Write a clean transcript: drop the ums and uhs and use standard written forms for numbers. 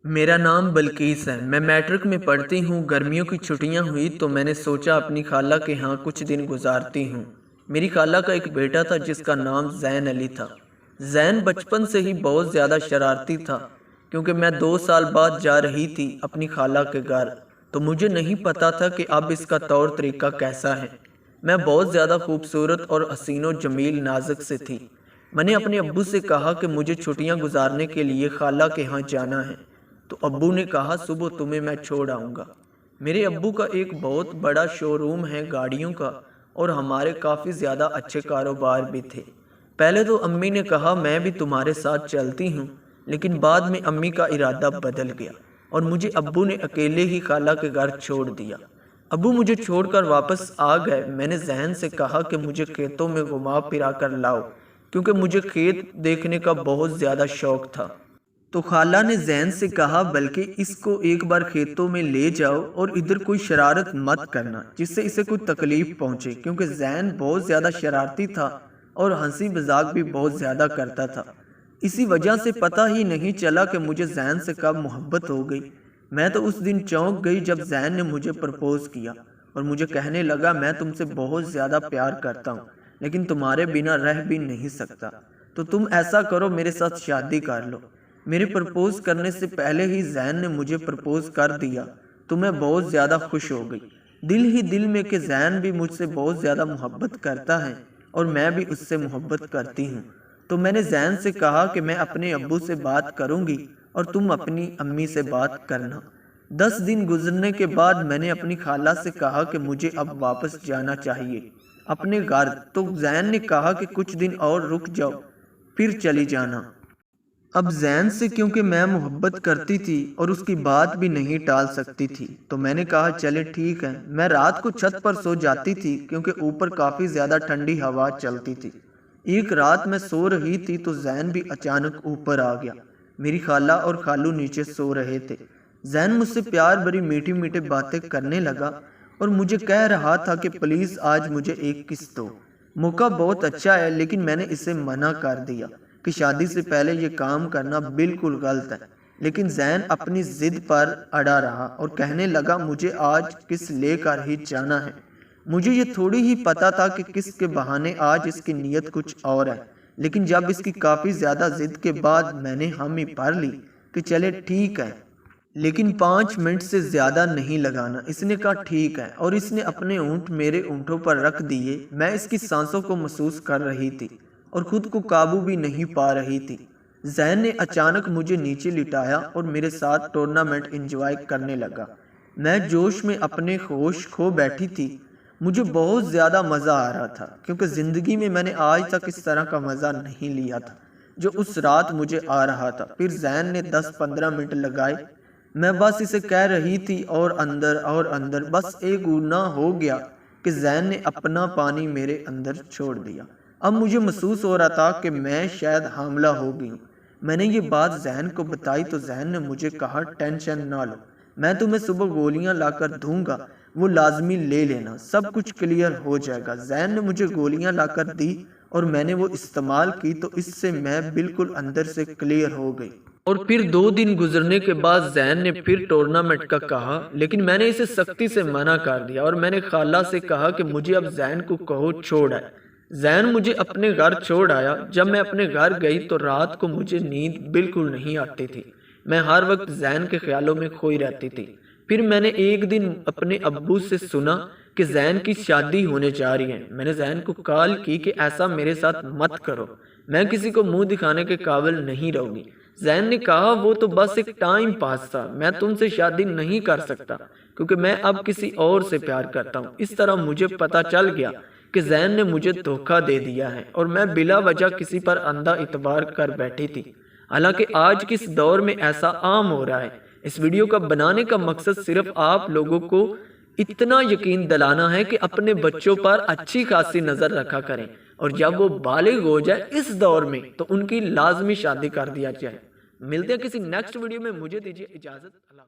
میرا نام بلقیس ہے۔ میں میٹرک میں پڑھتی ہوں۔ گرمیوں کی چھٹیاں ہوئی تو میں نے سوچا اپنی خالہ کے ہاں کچھ دن گزارتی ہوں۔ میری خالہ کا ایک بیٹا تھا جس کا نام زین علی تھا۔ زین بچپن سے ہی بہت زیادہ شرارتی تھا، کیونکہ میں 2 سال بعد جا رہی تھی اپنی خالہ کے گھر، تو مجھے نہیں پتا تھا کہ اب اس کا طور طریقہ کیسا ہے۔ میں بہت زیادہ خوبصورت اور حسین و جمیل نازک سے تھی۔ میں نے اپنے ابو سے کہا کہ مجھے چھٹیاں گزارنے کے لیے خالہ کے ہاں جانا ہے، تو ابو نے کہا صبح تمہیں میں چھوڑ آؤں گا۔ میرے ابو کا ایک بہت بڑا شو روم ہے گاڑیوں کا، اور ہمارے کافی زیادہ اچھے کاروبار بھی تھے۔ پہلے تو امی نے کہا میں بھی تمہارے ساتھ چلتی ہوں، لیکن بعد میں امی کا ارادہ بدل گیا اور مجھے ابو نے اکیلے ہی خالہ کے گھر چھوڑ دیا۔ ابو مجھے چھوڑ کر واپس آ گئے۔ میں نے ذہن سے کہا کہ مجھے کھیتوں میں گھما پھرا کر لاؤ، کیونکہ مجھے کھیت دیکھنے کا بہت زیادہ شوق تھا۔ تو خالہ نے زین سے کہا بلکہ اس کو ایک بار کھیتوں میں لے جاؤ اور ادھر کوئی شرارت مت کرنا جس سے اسے کوئی تکلیف پہنچے، کیونکہ زین بہت زیادہ شرارتی تھا اور ہنسی مذاق بھی بہت زیادہ کرتا تھا۔ اسی وجہ سے پتہ ہی نہیں چلا کہ مجھے زین سے کب محبت ہو گئی۔ میں تو اس دن چونک گئی جب زین نے مجھے پرپوز کیا اور مجھے کہنے لگا میں تم سے بہت زیادہ پیار کرتا ہوں، لیکن تمہارے بنا رہ بھی نہیں سکتا، تو تم ایسا کرو میرے ساتھ شادی کر لو۔ میرے پرپوز کرنے سے پہلے ہی زین نے مجھے پرپوز کر دیا تو میں بہت زیادہ خوش ہو گئی، دل ہی دل میں کہ زین بھی مجھ سے بہت زیادہ محبت کرتا ہے اور میں بھی اس سے محبت کرتی ہوں۔ تو میں نے زین سے کہا کہ میں اپنے ابو سے بات کروں گی اور تم اپنی امی سے بات کرنا۔ 10 دن گزرنے کے بعد میں نے اپنی خالہ سے کہا کہ مجھے اب واپس جانا چاہیے اپنے گھر، تو زین نے کہا کہ کچھ دن اور رک جاؤ پھر چلی جانا۔ اب زین سے کیونکہ میں محبت کرتی تھی اور اس کی بات بھی نہیں ٹال سکتی تھی، تو میں نے کہا چلے ٹھیک ہے۔ میں رات کو چھت پر سو جاتی تھی کیونکہ اوپر کافی زیادہ ٹھنڈی ہوا چلتی تھی۔ ایک رات میں سو رہی تھی تو زین بھی اچانک اوپر آ گیا۔ میری خالہ اور خالو نیچے سو رہے تھے۔ زین مجھ سے پیار بھری میٹھی میٹھی باتیں کرنے لگا اور مجھے کہہ رہا تھا کہ پلیز آج مجھے ایک کس دو۔ موقع بہت اچھا ہے، لیکن میں نے اسے منع کر دیا کہ شادی سے پہلے یہ کام کرنا بالکل غلط ہے، لیکن زین اپنی ضد پر اڑا رہا اور کہنے لگا مجھے آج کس لے کر ہی جانا ہے۔ مجھے یہ تھوڑی ہی پتا تھا کہ کس کے بہانے آج اس کی نیت کچھ اور ہے، لیکن جب اس کی کافی زیادہ ضد کے بعد میں نے حامی بھر لی کہ چلے ٹھیک ہے، لیکن 5 منٹ سے زیادہ نہیں لگانا۔ اس نے کہا ٹھیک ہے، اور اس نے اپنے اونٹ میرے اونٹوں پر رکھ دیے۔ میں اس کی سانسوں کو محسوس کر رہی تھی اور خود کو قابو بھی نہیں پا رہی تھی۔ زین نے اچانک مجھے نیچے لٹایا اور میرے ساتھ ٹورنامنٹ انجوائے کرنے لگا۔ میں جوش میں اپنے ہوش کھو بیٹھی تھی۔ مجھے بہت زیادہ مزہ آ رہا تھا، کیونکہ زندگی میں نے آج تک اس طرح کا مزہ نہیں لیا تھا جو اس رات مجھے آ رہا تھا۔ پھر زین نے 10-15 منٹ لگائے۔ میں بس اسے کہہ رہی تھی اور اندر بس ایک گنا ہو گیا کہ زین نے اپنا پانی میرے اندر چھوڑ دیا۔ اب مجھے محسوس ہو رہا تھا کہ میں شاید حاملہ ہو گئی ہوں۔ میں نے یہ بات زین کو بتائی تو زین نے مجھے کہا ٹینشن نہ لو، میں تمہیں صبح گولیاں لا کر دوں گا، وہ لازمی لے لینا، سب کچھ کلیئر ہو جائے گا۔ زین نے مجھے گولیاں لا کر دی اور میں نے وہ استعمال کی تو اس سے میں بالکل اندر سے کلیئر ہو گئی۔ اور پھر 2 دن گزرنے کے بعد زین نے پھر ٹورنامنٹ کا کہا، لیکن میں نے اسے سختی سے منع کر دیا اور میں نے خالہ سے کہا کہ مجھے اب زین کو کہو چھوڑ آئے۔ زین مجھے اپنے گھر چھوڑ آیا۔ جب میں اپنے گھر گئی تو رات کو مجھے نیند بالکل نہیں آتی تھی۔ میں ہر وقت زین کے خیالوں میں کھوئی رہتی تھی۔ پھر میں نے ایک دن اپنے ابو سے سنا کہ زین کی شادی ہونے جا رہی ہے۔ میں نے زین کو کال کی کہ ایسا میرے ساتھ مت کرو، میں کسی کو منہ دکھانے کے قابل نہیں رہوں گی۔ زین نے کہا وہ تو بس ایک ٹائم پاس تھا، میں تم سے شادی نہیں کر سکتا کیونکہ میں اب کسی اور سے پیار کرتا ہوں۔ اس طرح مجھے پتا چل گیا کہ زین نے مجھے دھوکہ دے دیا ہے اور میں بلا وجہ کسی پر اندھا اعتبار کر بیٹھی تھی۔ حالانکہ آج کس دور میں ایسا عام ہو رہا ہے۔ اس ویڈیو کا بنانے کا مقصد صرف آپ لوگوں کو اتنا یقین دلانا ہے کہ اپنے بچوں پر اچھی خاصی نظر رکھا کریں، اور جب وہ بالغ ہو جائے اس دور میں تو ان کی لازمی شادی کر دیا جائے۔ ملتے ہیں کسی نیکسٹ ویڈیو میں، مجھے دیجیے اجازت۔ اللہ